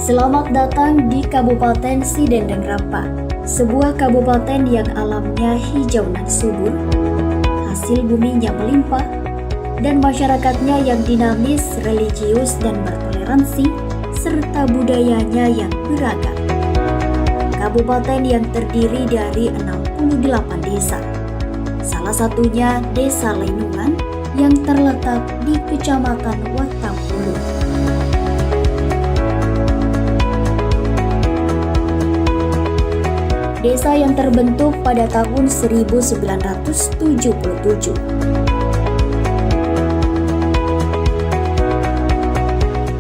Selamat datang di Kabupaten Sidendeng Rapa, sebuah kabupaten yang alamnya hijau dan subur, hasil buminya melimpah, dan masyarakatnya yang dinamis, religius, dan bertoleransi, serta budayanya yang beragam. Kabupaten yang terdiri dari 68 desa, salah satunya Desa Leinungan yang terletak di Kecamatan Watampulu. Desa yang terbentuk pada tahun 1977.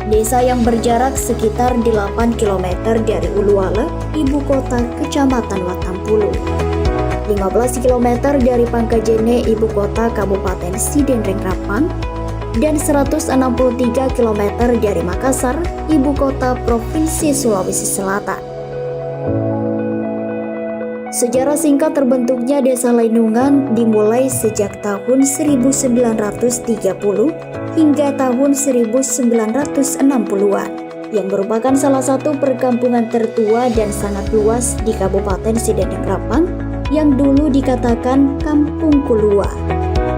Desa yang berjarak sekitar 8 km dari Uluwale, ibu kota Kecamatan Watampulu. 15 km dari Pangkajene, ibu kota Kabupaten Sidendeng Rapa, dan 163 km dari Makassar, ibu kota Provinsi Sulawesi Selatan. Sejarah singkat terbentuknya Desa Leinungan dimulai sejak tahun 1930 hingga tahun 1960-an, yang merupakan salah satu perkampungan tertua dan sangat luas di Kabupaten Sidendeng Rapa yang dulu dikatakan Kampung Kulua,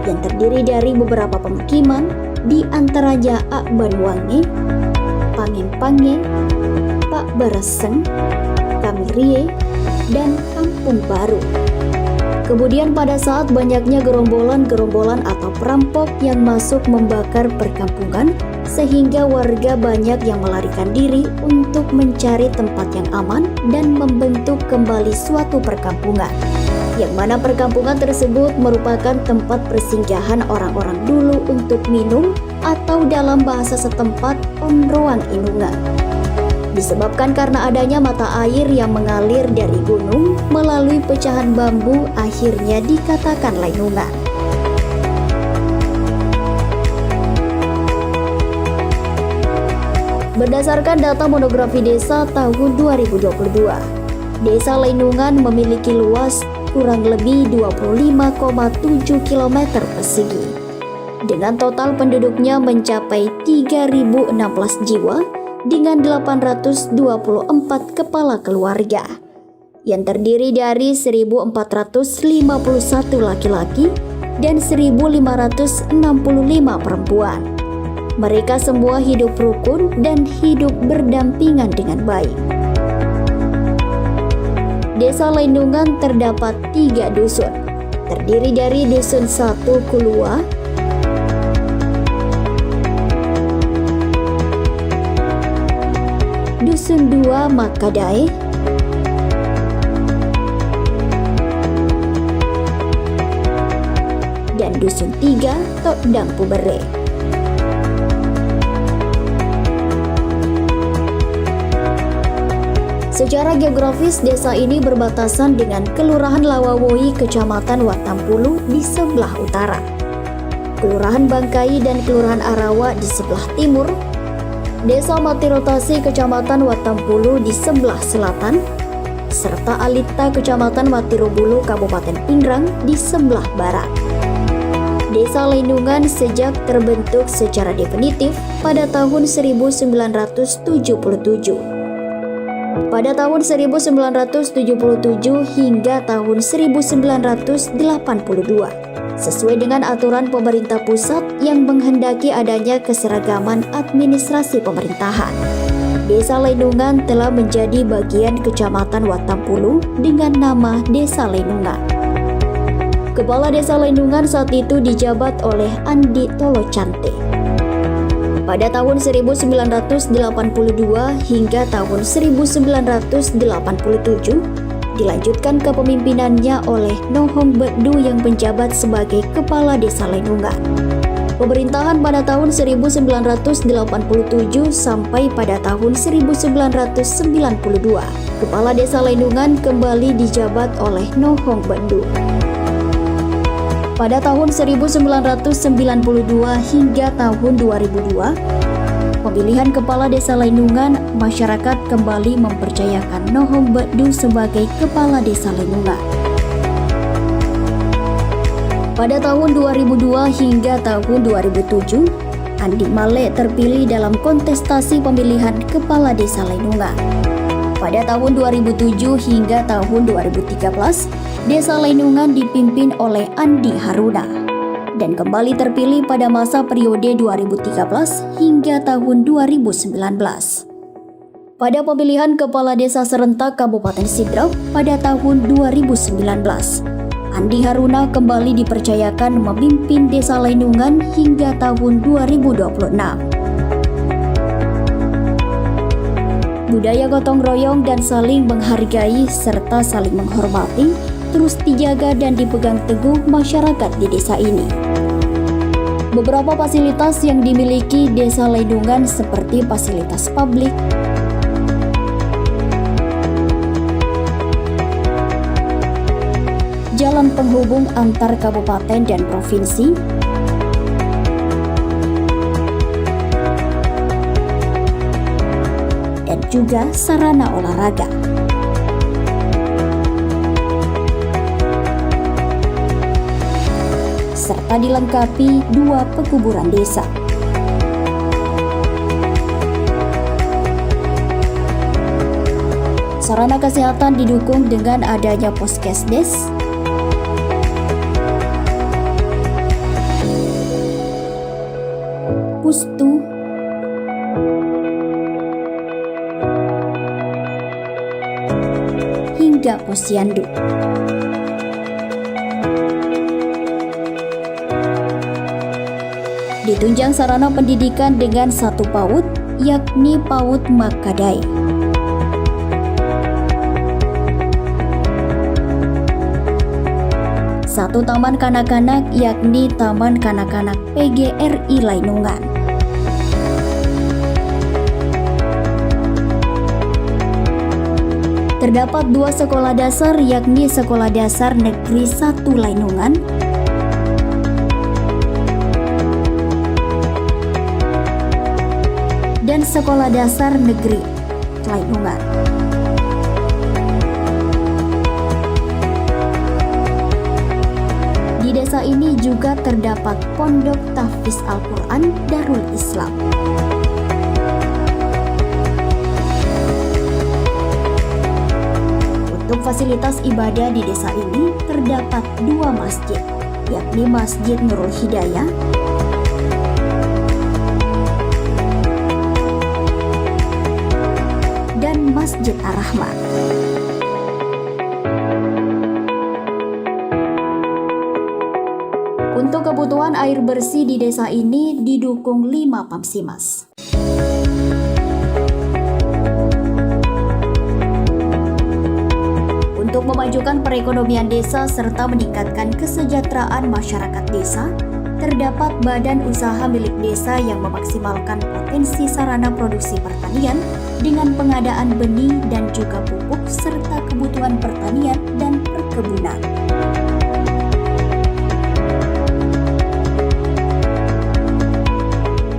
yang terdiri dari beberapa pemukiman, di antaranya Ak Banwange, Pange, Pak Baraseng, Kamirie, dan Kampung Baru. Kemudian pada saat banyaknya gerombolan atau perampok yang masuk membakar perkampungan, sehingga warga banyak yang melarikan diri untuk mencari tempat yang aman dan membentuk kembali suatu perkampungan, yang mana perkampungan tersebut merupakan tempat persinggahan orang-orang dulu untuk minum atau dalam bahasa setempat onroan inungan. Disebabkan karena adanya mata air yang mengalir dari gunung melalui pecahan bambu, akhirnya dikatakan Leinungan. Berdasarkan data monografi desa tahun 2022, Desa Leinungan memiliki luas kurang lebih 25,7 km persegi, dengan total penduduknya mencapai 3.016 jiwa, dengan 824 kepala keluarga, yang terdiri dari 1.451 laki-laki dan 1.565 perempuan. Mereka semua hidup rukun dan hidup berdampingan dengan baik. Desa Leinungan terdapat 3 dusun, terdiri dari Dusun 1 Kulua, Dusun 2 Makadae, dan Dusun 3 Tokdang Pubere. Secara geografis, desa ini berbatasan dengan Kelurahan Lawawoi, Kecamatan Watampulu di sebelah utara, Kelurahan Bangkai dan Kelurahan Arawa di sebelah timur, Desa Matirotasi Kecamatan Watampulu di sebelah selatan, serta Alita Kecamatan Matirobulu Kabupaten Pindrang di sebelah barat. Desa Leinungan sejak terbentuk secara definitif pada tahun 1977. Pada tahun 1977 hingga tahun 1982, sesuai dengan aturan pemerintah pusat yang menghendaki adanya keseragaman administrasi pemerintahan, Desa Leinungan telah menjadi bagian Kecamatan Watampulu dengan nama Desa Leinungan. Kepala Desa Leinungan saat itu dijabat oleh Andi Tolocante. Pada tahun 1982 hingga tahun 1987, dilanjutkan kepemimpinannya oleh Nohong Bedu yang menjabat sebagai Kepala Desa Leinungan. Pemerintahan pada tahun 1987 sampai pada tahun 1992, Kepala Desa Leinungan kembali dijabat oleh Nohong Bedu. Pada tahun 1992 hingga tahun 2002, pemilihan Kepala Desa Leinungan, masyarakat kembali mempercayakan Nohong Bedu sebagai Kepala Desa Leinungan. Pada tahun 2002 hingga tahun 2007, Andi Male terpilih dalam kontestasi pemilihan Kepala Desa Lainungan. Pada tahun 2007 hingga tahun 2013, Desa Lainungan dipimpin oleh Andi Haruna dan kembali terpilih pada masa periode 2013 hingga tahun 2019. Pada pemilihan Kepala Desa serentak Kabupaten Sidrap pada tahun 2019, Andi Haruna kembali dipercayakan memimpin Desa Lainungan hingga tahun 2026. Budaya gotong royong dan saling menghargai serta saling menghormati terus dijaga dan dipegang teguh masyarakat di desa ini. Beberapa fasilitas yang dimiliki Desa Lainungan seperti fasilitas publik, jalan penghubung antar kabupaten dan provinsi, dan juga sarana olahraga. Serta dilengkapi 2 pekuburan desa. Sarana kesehatan didukung dengan adanya Puskesdes, Pustu, hingga Posyandu. Ditunjang sarana pendidikan dengan 1 PAUD, yakni PAUD Makadai. Satu taman kanak-kanak, yakni Taman Kanak-kanak PGRI Lainungan. Terdapat 2 sekolah dasar, yakni Sekolah Dasar Negeri 1 Lainungan dan Sekolah Dasar Negeri Lainungan. Di desa ini juga terdapat Pondok Tahfiz Al-Quran Darul Islam. Untuk fasilitas ibadah di desa ini terdapat 2 masjid, yakni Masjid Nurul Hidayah dan Masjid Ar-Rahman. Untuk kebutuhan air bersih di desa ini didukung 5 Pamsimas. Untuk memajukan perekonomian desa serta meningkatkan kesejahteraan masyarakat desa, terdapat badan usaha milik desa yang memaksimalkan potensi sarana produksi pertanian dengan pengadaan benih dan juga pupuk serta kebutuhan pertanian dan perkebunan.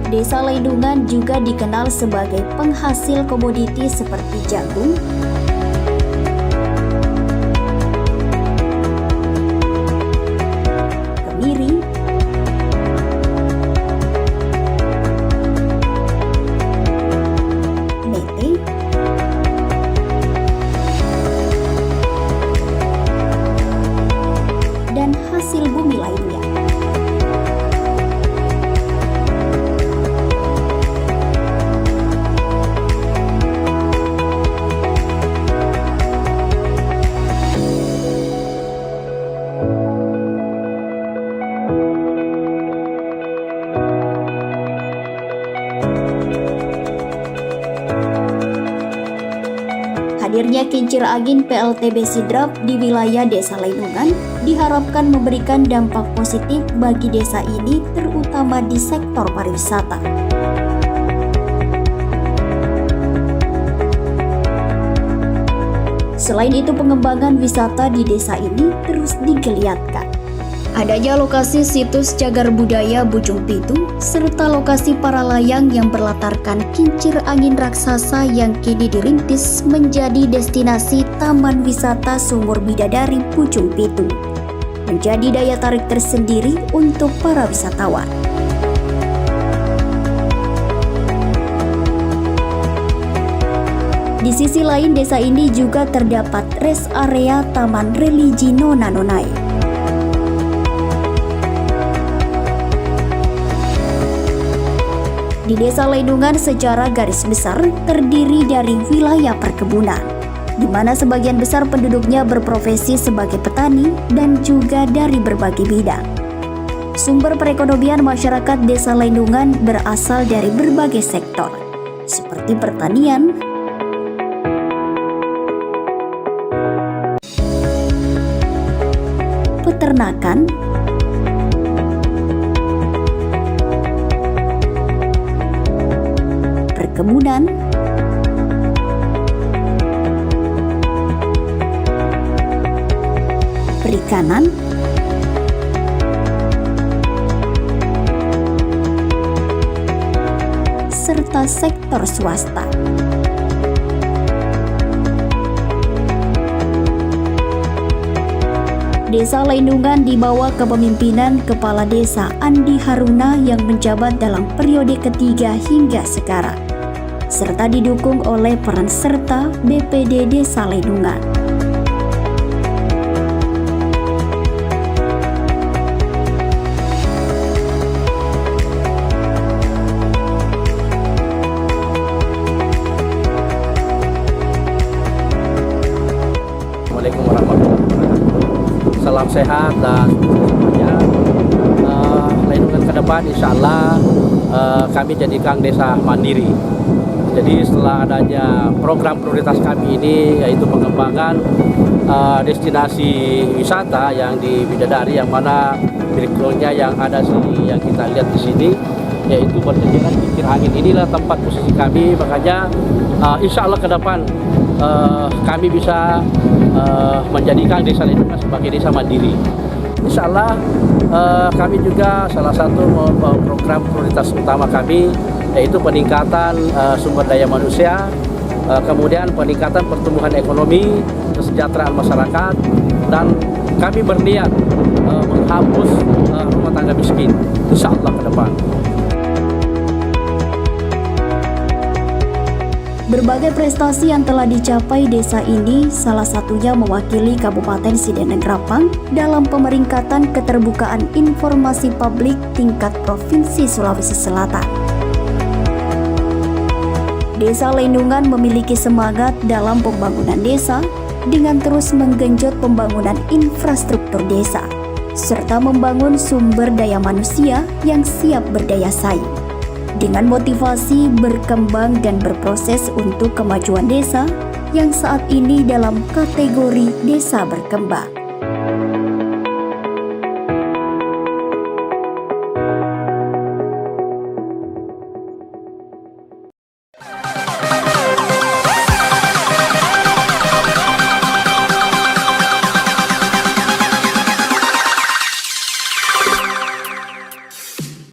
Desa Lainungan juga dikenal sebagai penghasil komoditi seperti jagung, kemiri, mete, dan hasil bumi lainnya. Hadirnya kincir angin PLTB Sidrap di wilayah Desa Lainungan diharapkan memberikan dampak positif bagi desa ini, terutama di sektor pariwisata. Selain itu, pengembangan wisata di desa ini terus digeliatkan. Adanya lokasi situs cagar budaya Bujung Pitu, serta lokasi para layang yang berlatarkan kincir angin raksasa yang kini dirintis menjadi destinasi Taman Wisata Sumur Bidadari Bujung Pitu, menjadi daya tarik tersendiri untuk para wisatawan. Di sisi lain, desa ini juga terdapat rest area Taman Religi Nona Nonai. Di Desa Lendungan secara garis besar terdiri dari wilayah perkebunan, di mana sebagian besar penduduknya berprofesi sebagai petani dan juga dari berbagai bidang. Sumber perekonomian masyarakat Desa Lendungan berasal dari berbagai sektor, seperti pertanian, peternakan, perkebunan, perikanan, serta sektor swasta. Desa Lendungan di bawah kepemimpinan Kepala Desa Andi Haruna yang menjabat dalam periode ketiga hingga sekarang, serta didukung oleh peran serta BPD Desa Lendungan. Assalamualaikum warahmatullahi wabarakatuh. Salam sehat dan semuanya. Lendungan ke depan insya Allah kami jadikan desa mandiri. Jadi setelah adanya program prioritas kami ini, yaitu pengembangan destinasi wisata yang di Bidadari, yang mana berikutnya yang ada yang kita lihat di sini, yaitu berjajaran kincir angin. Inilah tempat posisi kami, makanya insya Allah ke depan kami bisa menjadikan Desa Lendungan sebagai desa mandiri. Insya Allah kami juga salah satu program prioritas utama kami yaitu peningkatan sumber daya manusia, kemudian peningkatan pertumbuhan ekonomi, kesejahteraan masyarakat, dan kami berniat menghapus rumah tangga miskin insya Allah ke depan. Berbagai prestasi yang telah dicapai desa ini salah satunya mewakili Kabupaten Sidenengrapang dalam pemeringkatan keterbukaan informasi publik tingkat Provinsi Sulawesi Selatan. Desa Lendungan memiliki semangat dalam pembangunan desa dengan terus menggenjot pembangunan infrastruktur desa, serta membangun sumber daya manusia yang siap berdaya saing, dengan motivasi berkembang dan berproses untuk kemajuan desa yang saat ini dalam kategori desa berkembang.